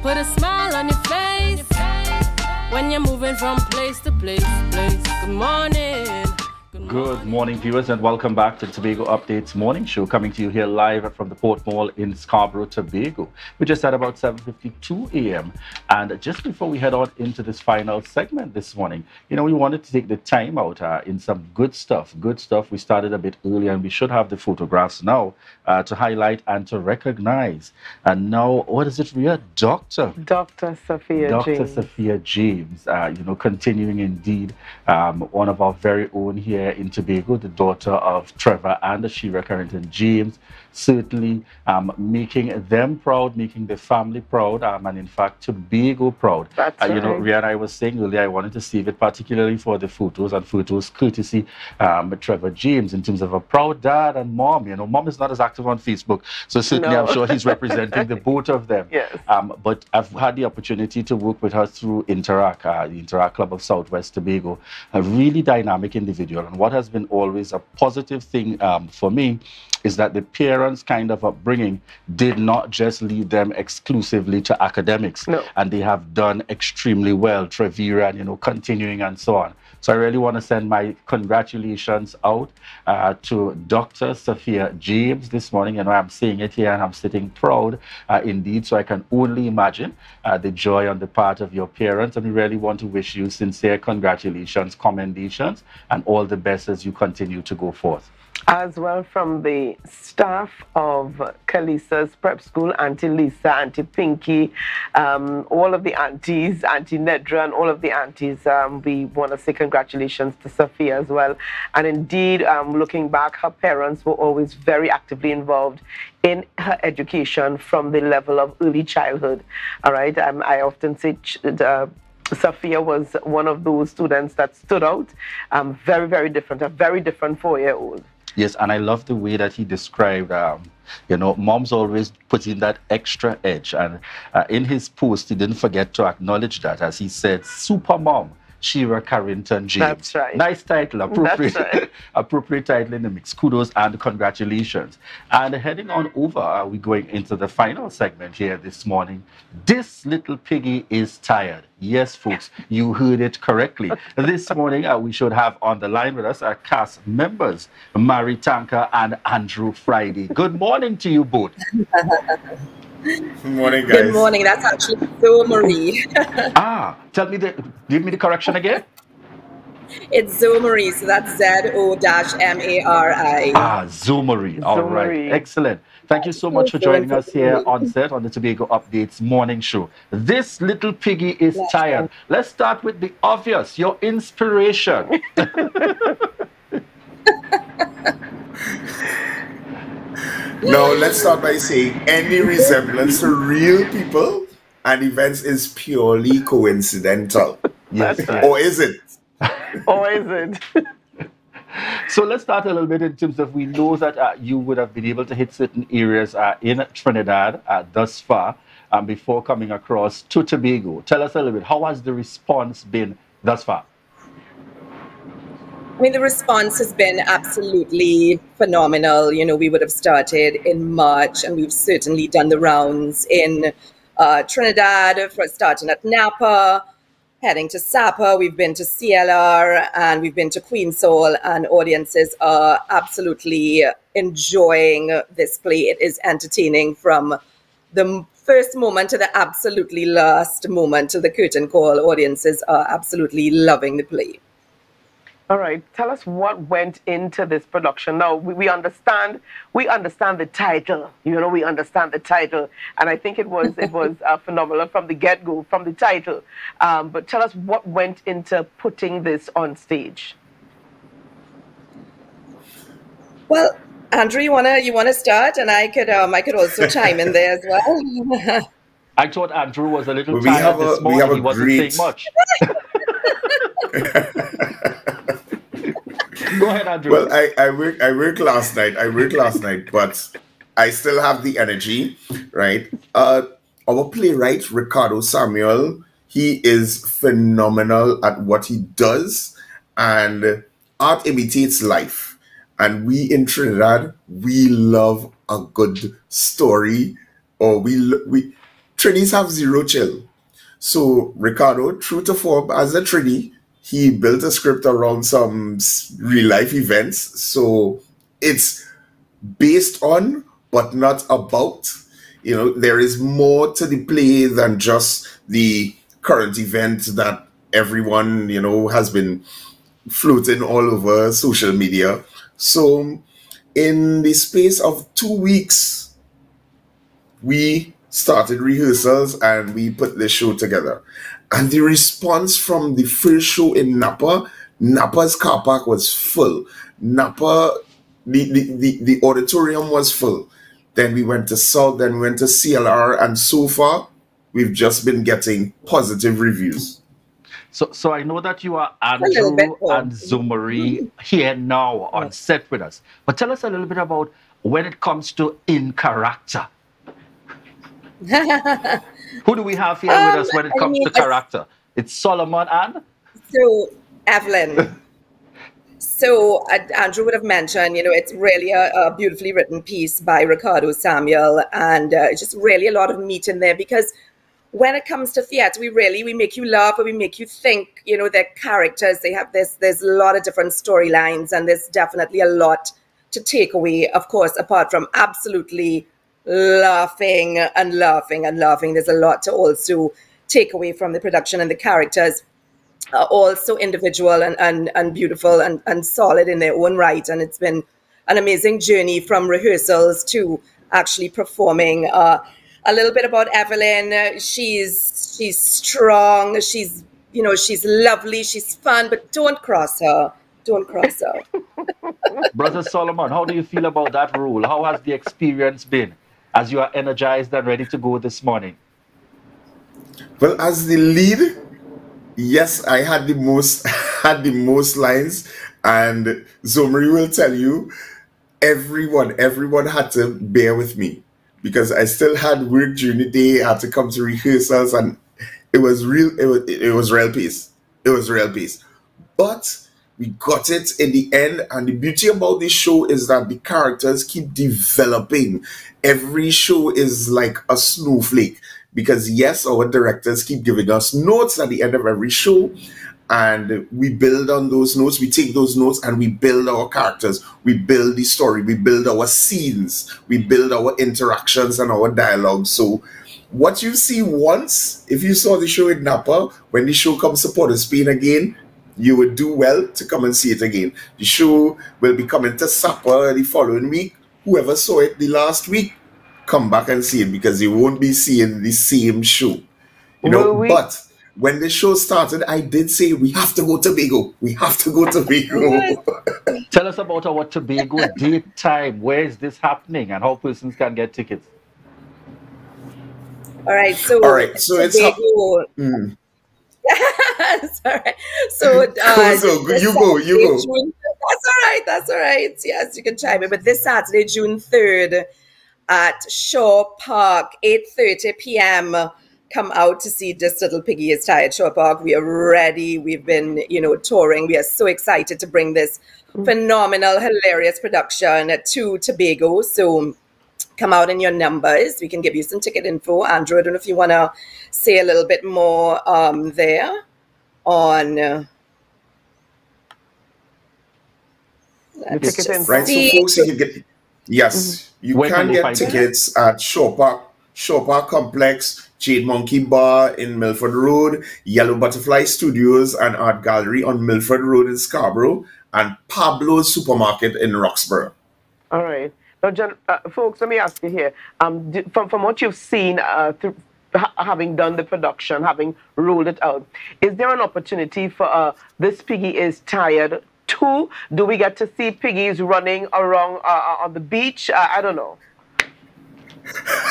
put a smile on your face when you're moving from place to place. Good morning. Good morning, viewers, and welcome back to the Tobago Updates morning show, coming to you here live from the Port Mall in Scarborough, Tobago. We just at about 7:52 a.m. And just before we head on into this final segment this morning, we wanted to take the time out in some good stuff. We started a bit earlier, and we should have the photographs now to highlight and to recognize. And now, what is it, Ria? Dr. Sophia James, continuing indeed, one of our very own here in Tobago, the daughter of Trevor and Shira Carrington James, certainly making them proud, making the family proud, and in fact Tobago proud. That's right. Ria and I was saying earlier, I wanted to save it particularly for the photos, and photos courtesy Trevor James, in terms of a proud dad and mom. Mom is not as active on Facebook, so certainly I'm sure he's representing the both of them. Yes. But I've had the opportunity to work with her through Interact, the Interact Club of Southwest Tobago, a really dynamic individual. And what has been always a positive thing for me is that the parents' kind of upbringing did not just lead them exclusively to academics. No. And they have done extremely well, Trevira, and continuing and so on. So I really want to send my congratulations out to Dr. Sophia James this morning. I'm saying it here and I'm sitting proud indeed. So I can only imagine the joy on the part of your parents. And we really want to wish you sincere congratulations, commendations, and all the best as you continue to go forth. As well from the staff of Kalisa's prep school, Auntie Lisa, Auntie Pinky, all of the aunties, Auntie Nedra, and all of the aunties, we want to say congratulations to Sophia as well. And indeed, looking back, her parents were always very actively involved in her education from the level of early childhood. All right, I often say Sophia was one of those students that stood out, very, very different, a very different 4-year-old. Yes, and I love the way that he described, mom's always putting that extra edge. And in his post, he didn't forget to acknowledge that, as he said, super mom, Shira Carrington James. That's right. Nice title, appropriate, That's right. appropriate title in the mix. Kudos and congratulations. And heading on over, we're going into the final segment here this morning. This little piggy is tired. Yes, folks, you heard it correctly. This morning, we should have on the line with us our cast members, Mary Tanker and Andrew Friday. Good morning to you both. Good morning, guys. Good morning. That's actually Zoe Marie. Give me the correction again. It's Zoe Marie, so that's Z-O-M-A-R-I. Zoe Marie. All right. Excellent. Thank you so much for joining us here on set on the Tobago Updates morning show. This little piggy is tired. Let's start with the obvious, your inspiration. No, let's start by saying any resemblance to real people and events is purely coincidental. Yes. Or is it? Or is it? So let's start a little bit in terms of, we know that you would have been able to hit certain areas in Trinidad thus far before coming across to Tobago. Tell us a little bit, how has the response been thus far? I mean, the response has been absolutely phenomenal. We would have started in March, and we've certainly done the rounds in Trinidad, starting at Napa, heading to Sapa. We've been to CLR, and we've been to Queensol, and audiences are absolutely enjoying this play. It is entertaining from the first moment to the absolutely last moment to the curtain call. Audiences are absolutely loving the play. All right, tell us what went into this production. Now, we understand the title. We understand the title, and I think it was phenomenal from the get-go, from the title. But tell us what went into putting this on stage. Well, Andrew, you wanna start, and I could also chime in there as well. I thought Andrew was a little tired this morning. He wasn't saying much. Go ahead, Andrew. Well, I worked last night. But I still have the energy, right? Our playwright, Ricardo Samuel, he is phenomenal at what he does, and art imitates life. And we in Trinidad, we love a good story, or Trinidad Trinis have zero chill. So Ricardo, true to form as a Trini, he built a script around some real life events. So it's based on, but not about. There is more to the play than just the current event that everyone, has been floating all over social media. So in the space of 2 weeks, we started rehearsals and we put the show together. And the response from the first show in Napa's car park was full. Napa, the auditorium was full. Then we went to South, then we went to CLR, and so far, we've just been getting positive reviews. So I know that you are Andrew and Zumari here now on set with us. But tell us a little bit about when it comes to in character. Who do we have here with us when it comes to character? It's Solomon and? So, Evelyn. So Andrew would have mentioned, it's really a beautifully written piece by Ricardo Samuel, and just really a lot of meat in there, because when it comes to theatre, we make you laugh, but we make you think, their characters, there's a lot of different storylines, and there's definitely a lot to take away, of course, apart from absolutely laughing and laughing and laughing. There's a lot to also take away from the production, and the characters are also individual and beautiful and solid in their own right. And it's been an amazing journey from rehearsals to actually performing. A little bit about Evelyn. She's strong. She's lovely. She's fun, but don't cross her. Don't cross her. Brother Solomon, how do you feel about that role? How has the experience been as you are energized and ready to go this morning? Well, as the lead, yes, I had the most lines, and Zomri will tell you, everyone had to bear with me because I still had work during the day. I had to come to rehearsals, and it was real pace. It was real pace, but we got it in the end. And the beauty about this show is that the characters keep developing. Every show is like a snowflake. Because yes, our directors keep giving us notes at the end of every show, and we build on those notes. We take those notes and we build our characters. We build the story. We build our scenes. We build our interactions and our dialogue. So what you see once, if you saw the show in Napa, when the show comes to Port of Spain again, you would do well to come and see it again. The show will be coming to Sapa the following week. Whoever saw it the last week, come back and see it, because you won't be seeing the same show. But when the show started, I did say we have to go to Tobago. We have to go to Tobago. Tell us about our Tobago date time. Where is this happening and how persons can get tickets? All right, so it's sorry. So you go. June, that's all right. Yes, you can chime in. But this Saturday, June 3rd, at Shaw Park, 8:30 p.m. Come out to see This Little Piggy is Tired. Shaw Park, we are ready. We've been, touring. We are so excited to bring this phenomenal, hilarious production to Tobago. So come out in your numbers. We can give you some ticket info. Andrew, I don't know if you want to say a little bit more there on... ticket info. Right, so folks, you can get... Yes, you can get tickets at Shaw Park Complex, Jade Monkey Bar in Milford Road, Yellow Butterfly Studios and Art Gallery on Milford Road in Scarborough, and Pablo's Supermarket in Roxborough. All right. Now, John, folks, let me ask you here. From what you've seen, having done the production, having rolled it out, is there an opportunity for This Piggy is Tired 2? Do we get to see piggies running around on the beach? I don't know.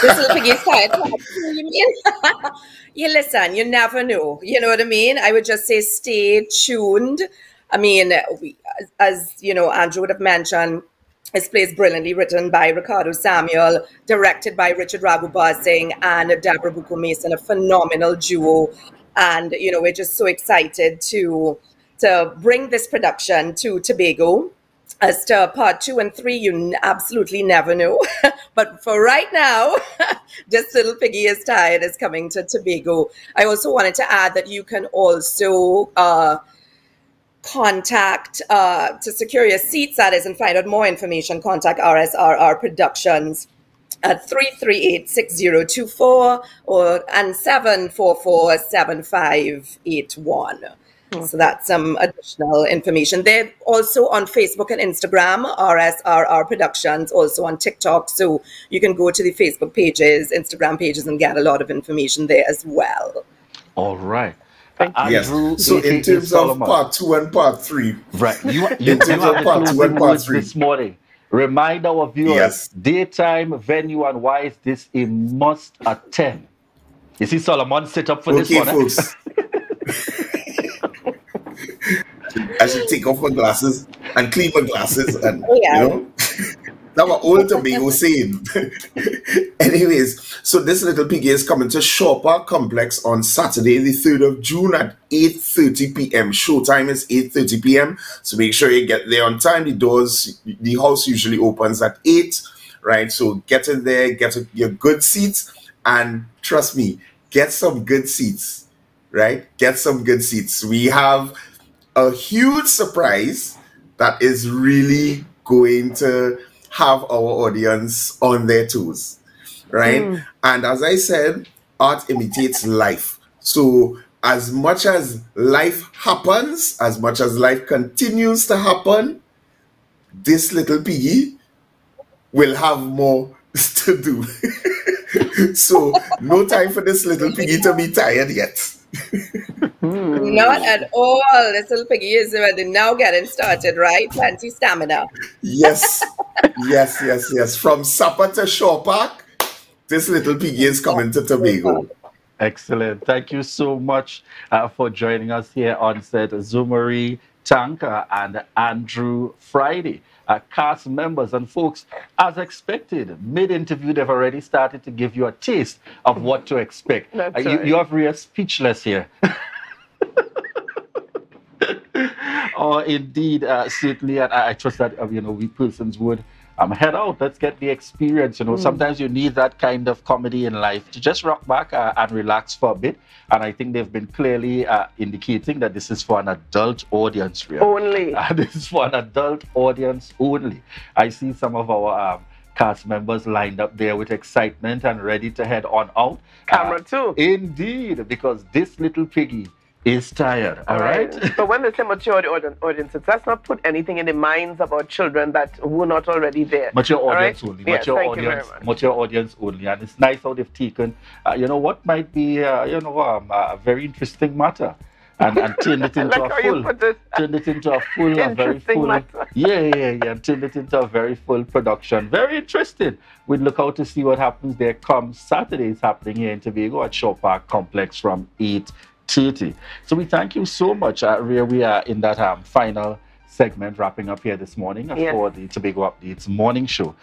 This Little Piggy is Tired. You mean? You listen, you never know. You know what I mean? I would just say stay tuned. I mean, as Andrew would have mentioned, this play is brilliantly written by Ricardo Samuel, directed by Richard Raghubar Singh and Deborah Buko Mason, a phenomenal duo. And, we're just so excited to bring this production to Tobago. As to part 2 and 3, you absolutely never know. But for right now, This Little Piggy is Tired is coming to Tobago. I also wanted to add that you can also contact to secure your seats, that is, and find out more information. Contact RSRR Productions at 338-6024 and 744-7581. So that's some additional information. They're also on Facebook and Instagram, RSRR Productions, also on TikTok. So you can go to the Facebook pages, Instagram pages, and get a lot of information there as well. All right. Yes. So in terms of part 2 and part 3, right? You in terms of part 2 and part 3 this morning. Remind our viewers, yes, daytime, venue, and why is this a must attend? You see Solomon set up for this one. Folks. I should take off my glasses and clean my glasses and, you know, that's what old Tobago saying. Anyways, so this Little Piggy is coming to Shaw Park Complex on Saturday, the 3rd of June at 8:30 p.m. Showtime is 8:30 p.m. So make sure you get there on time. The house usually opens at 8, right? So get in there, get your good seats, and trust me, get some good seats, right? Get some good seats. We have a huge surprise that is really going to have our audience on their toes, right? And as I said, art imitates life. So as much as life happens, as much as life continues to happen, this Little Piggy will have more to do. So no time for this Little Piggy to be tired yet. Not at all. This Little Piggy is now getting started, right? Plenty stamina. Yes, yes. From supper to Shaw Park, this Little Piggy is coming to Tobago. Excellent. Thank you so much for joining us here on set, Zumari Tanka and Andrew Friday. Cast members and folks, as expected, mid-interview, they've already started to give you a taste of what to expect. You have real speechless here. Oh, indeed, certainly, and I trust that we persons would head out. Let's get the experience. Sometimes you need that kind of comedy in life to just rock back and relax for a bit. And I think they've been clearly indicating that this is for an adult audience, really. Only. This is for an adult audience only. I see some of our cast members lined up there with excitement and ready to head on out. Camera too. Indeed, because this Little Piggy is tired, all right? But when they say mature audiences, let's not put anything in the minds of our children that were not already there. Mature audience only. Yes, thank you very much. Mature audience only. And it's nice how they've taken, what might be, a very interesting matter. And turned it into and turned it into a very full production. Very interesting. We look out to see what happens there come Saturday. It's happening here in Tobago at Shaw Park Complex from 8:30. So we thank you so much. Rhea, we are in that final segment wrapping up here this morning for the Tobago Updates morning show.